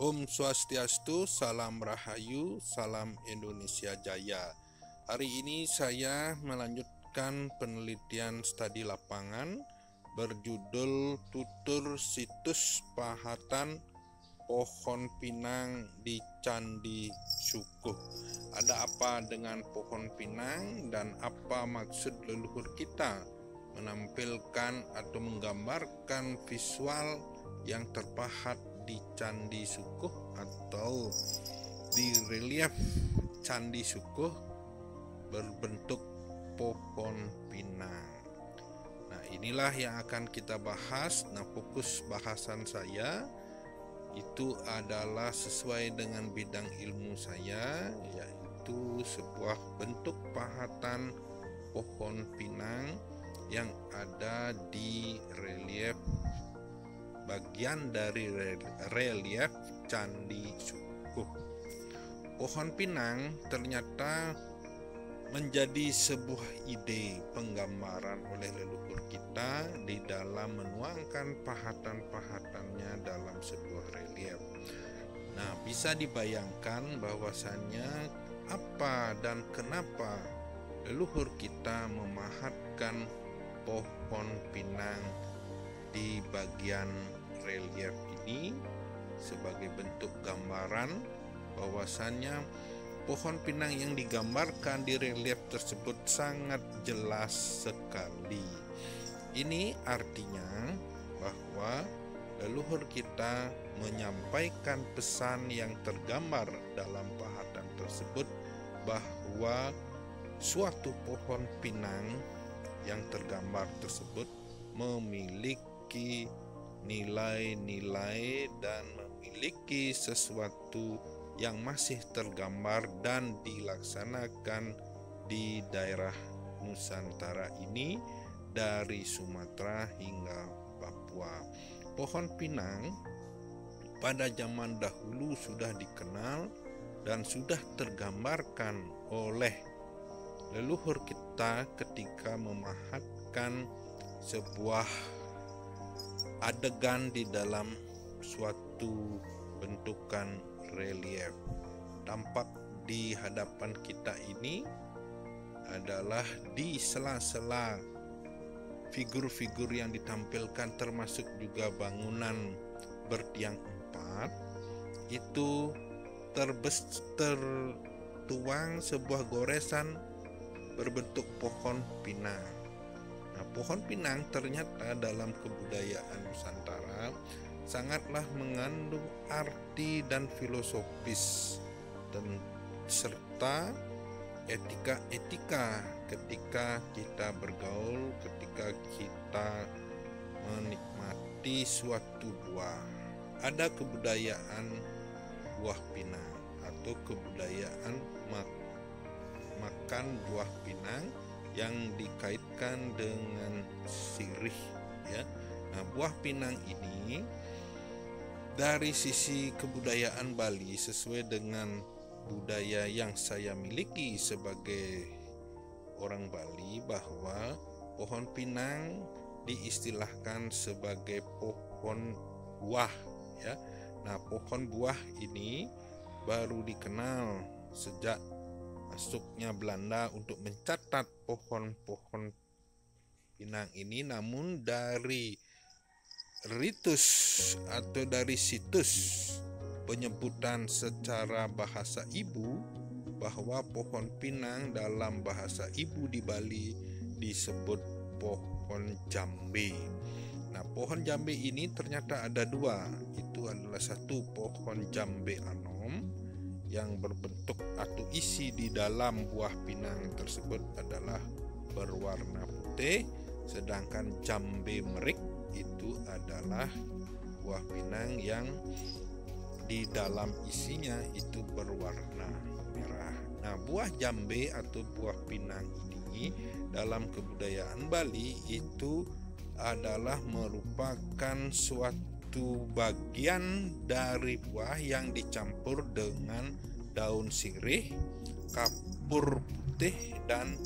Om Swastiastu, salam Rahayu, salam Indonesia Jaya. Hari ini saya melanjutkan penelitian studi lapangan berjudul Tutur Situs Pahatan Pohon Pinang di Candi Syukuh. Ada apa dengan pohon pinang dan apa maksud leluhur kita menampilkan atau menggambarkan visual yang terpahat di Candi Syukuh atau di relief Candi Syukuh berbentuk pohon pinang. Nah, inilah yang akan kita bahas. Nah, fokus bahasan saya itu adalah sesuai dengan bidang ilmu saya, yaitu sebuah bentuk pahatan pohon pinang yang ada di relief bagian dari relief Candi Syukuh. Pohon pinang ternyata menjadi sebuah ide penggambaran oleh leluhur kita di dalam menuangkan pahatan-pahatannya dalam sebuah relief. Nah, bisa dibayangkan bahwasannya apa dan kenapa leluhur kita memahatkan pohon pinang di bagian relief ini sebagai bentuk gambaran bahwasannya pohon pinang yang digambarkan di relief tersebut sangat jelas sekali. Ini artinya bahwa leluhur kita menyampaikan pesan yang tergambar dalam pahatan tersebut bahwa suatu pohon pinang yang tergambar tersebut memiliki nilai-nilai dan memiliki sesuatu yang masih tergambar dan dilaksanakan di daerah Nusantara ini dari Sumatera hingga Papua. Pohon pinang pada zaman dahulu sudah dikenal dan sudah tergambarkan oleh leluhur kita ketika memahatkan sebuah adegan di dalam suatu bentukan relief. Tampak di hadapan kita ini adalah di sela-sela figur-figur yang ditampilkan, termasuk juga bangunan bertiang 4, itu tertuang sebuah goresan berbentuk pohon pinang. Nah, pohon pinang ternyata dalam kebudayaan Nusantara sangatlah mengandung arti dan filosofis dan serta etika-etika ketika kita bergaul, ketika kita menikmati suatu buah. Ada kebudayaan buah pinang atau kebudayaan makan buah pinang yang dikaitkan dengan sirih, ya. Nah, buah pinang ini dari sisi kebudayaan Bali sesuai dengan budaya yang saya miliki sebagai orang Bali, bahwa pohon pinang diistilahkan sebagai pohon buah, ya. Nah, pohon buah ini baru dikenal sejak masuknya Belanda untuk mencatat pohon-pohon pinang ini, namun dari ritus atau dari situs penyebutan secara bahasa ibu bahwa pohon pinang dalam bahasa ibu di Bali disebut pohon jambe. Nah, pohon jambe ini ternyata ada dua. Itu adalah satu pohon jambe anom yang berbentuk atau isi di dalam buah pinang tersebut adalah berwarna putih, sedangkan jambe merik itu adalah buah pinang yang di dalam isinya itu berwarna merah. Nah, buah jambe atau buah pinang ini dalam kebudayaan Bali itu adalah merupakan suatu bagian dari buah yang dicampur dengan daun sirih, kapur putih, dan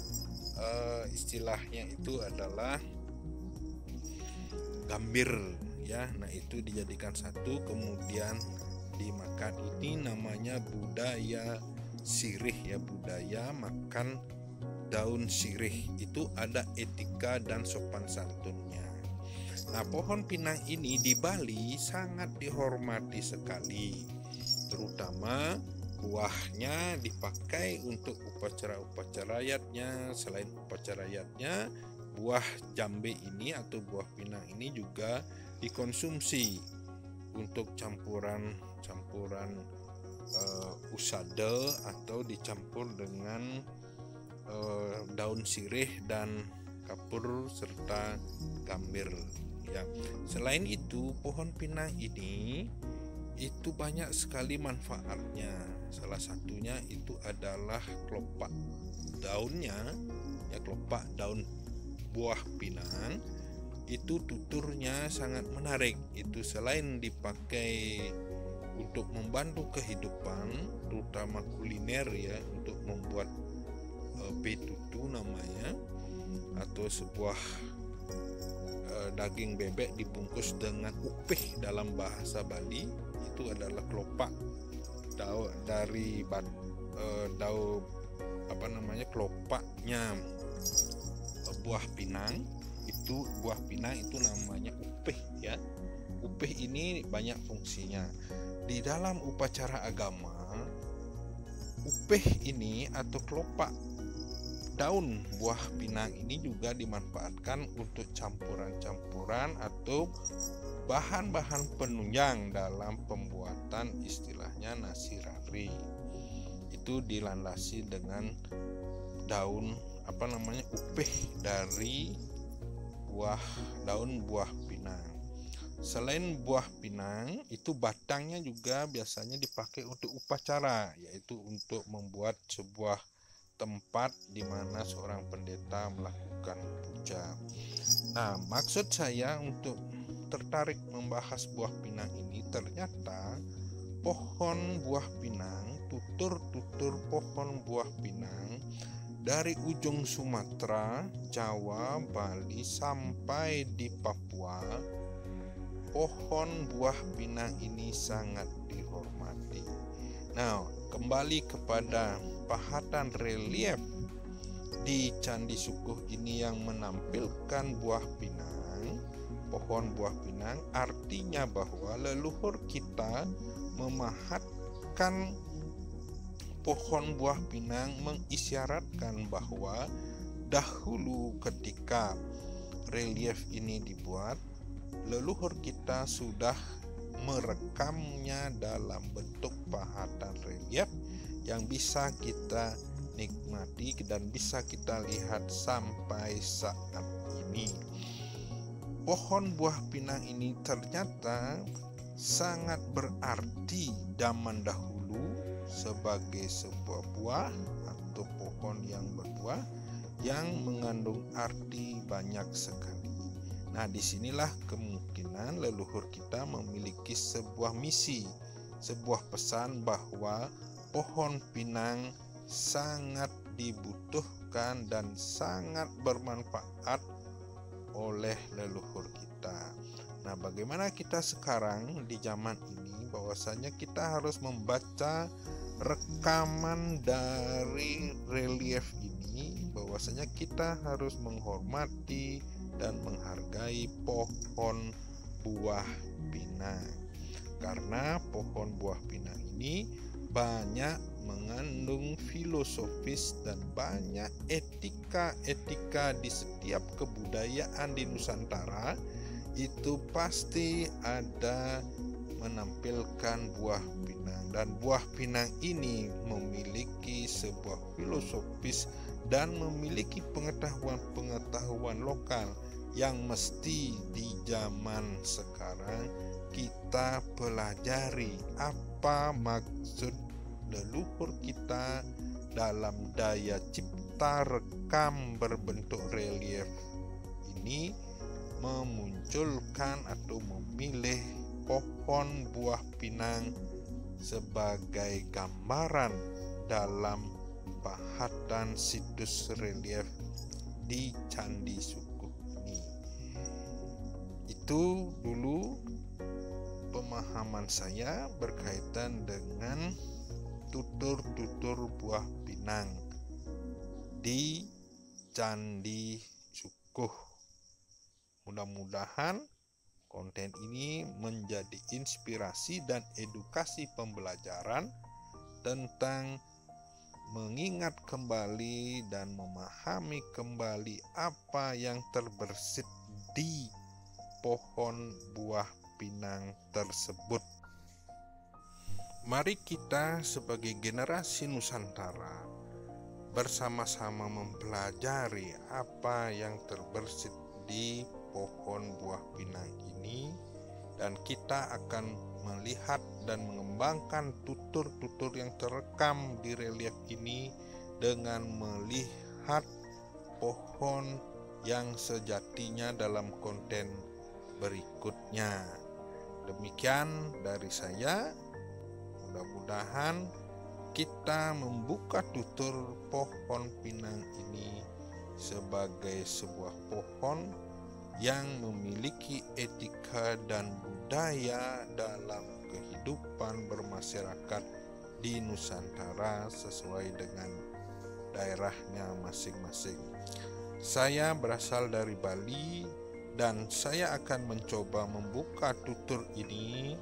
istilahnya itu adalah gambir, ya. Nah, itu dijadikan satu, kemudian dimakan. Ini namanya budaya sirih ya, budaya makan daun sirih. Itu ada etika dan sopan santunnya. Nah, pohon pinang ini di Bali sangat dihormati sekali, terutama buahnya dipakai untuk upacara-upacara adatnya. Selain upacara adatnya, buah jambe ini atau buah pinang ini juga dikonsumsi untuk campuran usade atau dicampur dengan daun sirih dan kapur serta gambir ya. Selain itu, pohon pinang ini itu banyak sekali manfaatnya. Salah satunya itu adalah kelopak daunnya ya, kelopak daun buah pinang itu tuturnya sangat menarik. Itu selain dipakai untuk membantu kehidupan, terutama kuliner ya, untuk membuat betutu namanya, atau sebuah daging bebek dibungkus dengan upih dalam bahasa Bali. Itu adalah kelopak dari kelopaknya buah pinang. Itu buah pinang itu namanya upih ya. Upih ini banyak fungsinya. Di dalam upacara agama, upih ini atau kelopak daun buah pinang ini juga dimanfaatkan untuk campuran-campuran atau bahan-bahan penunjang dalam pembuatan istilahnya nasi rari. Itu dilandasi dengan daun upih dari daun buah pinang. Selain buah pinang, itu batangnya juga biasanya dipakai untuk upacara, yaitu untuk membuat sebuah tempat di mana seorang pendeta melakukan puja. Nah, maksud saya untuk tertarik membahas buah pinang ini, ternyata pohon buah pinang, tutur-tutur pohon buah pinang dari ujung Sumatera, Jawa, Bali sampai di Papua, pohon buah pinang ini sangat dihormati. Nah, kembali kepada pahatan relief di Candi Sukuh ini yang menampilkan buah pinang, pohon buah pinang, artinya bahwa leluhur kita memahatkan pohon buah pinang mengisyaratkan bahwa dahulu ketika relief ini dibuat, leluhur kita sudah merekamnya dalam bentuk pahatan relief yang bisa kita nikmati dan bisa kita lihat sampai saat ini. Pohon buah pinang ini ternyata sangat berarti zaman dahulu sebagai sebuah buah atau pohon yang berbuah yang mengandung arti banyak sekali. Nah, disinilah kemungkinan leluhur kita memiliki sebuah misi, sebuah pesan bahwa pohon pinang sangat dibutuhkan dan sangat bermanfaat oleh leluhur kita. Nah, bagaimana kita sekarang di zaman ini, bahwasanya kita harus membaca rekaman dari relief ini, bahwasanya kita harus menghormati dan menghargai pohon buah pinang, karena pohon buah pinang ini banyak mengandung filosofis dan banyak etika-etika di setiap kebudayaan di Nusantara. Itu pasti ada menampilkan buah pinang, dan buah pinang ini memiliki sebuah filosofis dan memiliki pengetahuan lokal yang mesti di zaman sekarang kita pelajari apa maksud leluhur kita dalam daya cipta rekam berbentuk relief ini memunculkan atau memilih pohon buah pinang sebagai gambaran dalam pahatan situs relief di Candi Sukuh ini. Itu dulu pemahaman saya berkaitan dengan tutur-tutur buah pinang di Candi Sukuh. Mudah-mudahan konten ini menjadi inspirasi dan edukasi pembelajaran tentang mengingat kembali dan memahami kembali apa yang terbersit di pohon buah pinang tersebut. Mari kita sebagai generasi Nusantara bersama-sama mempelajari apa yang terbersit di pohon buah pinang ini, dan kita akan melihat dan mengembangkan tutur-tutur yang terekam di relief ini dengan melihat pohon yang sejatinya dalam konten berikutnya. Demikian dari saya. Mudah-mudahan kita membuka tutur pohon pinang ini sebagai sebuah pohon yang memiliki etika dan budaya dalam kehidupan bermasyarakat di Nusantara sesuai dengan daerahnya masing-masing. Saya berasal dari Bali dan saya akan mencoba membuka tutur ini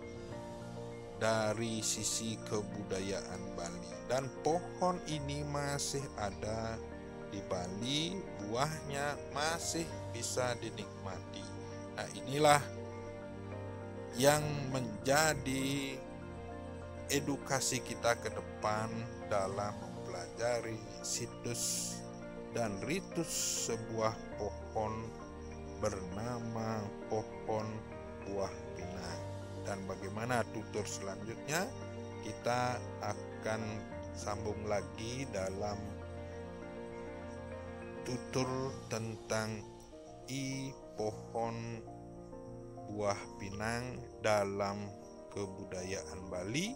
dari sisi kebudayaan Bali, dan pohon ini masih ada di Bali, buahnya masih bisa dinikmati. Nah, inilah yang menjadi edukasi kita ke depan dalam mempelajari situs dan ritus sebuah pohon bernama pohon buah pinang. Dan bagaimana tutur selanjutnya kita akan sambung lagi dalam tutur tentang pohon buah pinang dalam kebudayaan Bali.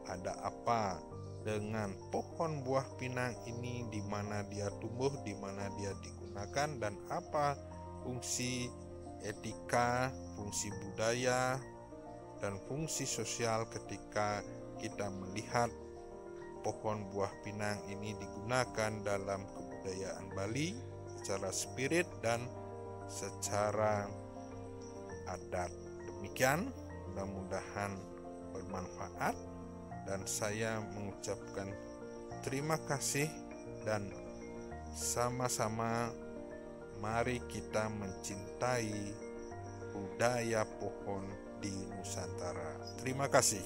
Ada apa dengan pohon buah pinang ini, di mana dia tumbuh, di mana dia digunakan, dan apa fungsi etika, fungsi budaya, dan fungsi sosial ketika kita melihat pohon buah pinang ini digunakan dalam kebudayaan Bali secara spirit dan secara adat. Demikian, mudah-mudahan bermanfaat, dan saya mengucapkan terima kasih, dan sama-sama mari kita mencintai budaya pohon di Nusantara. Terima kasih.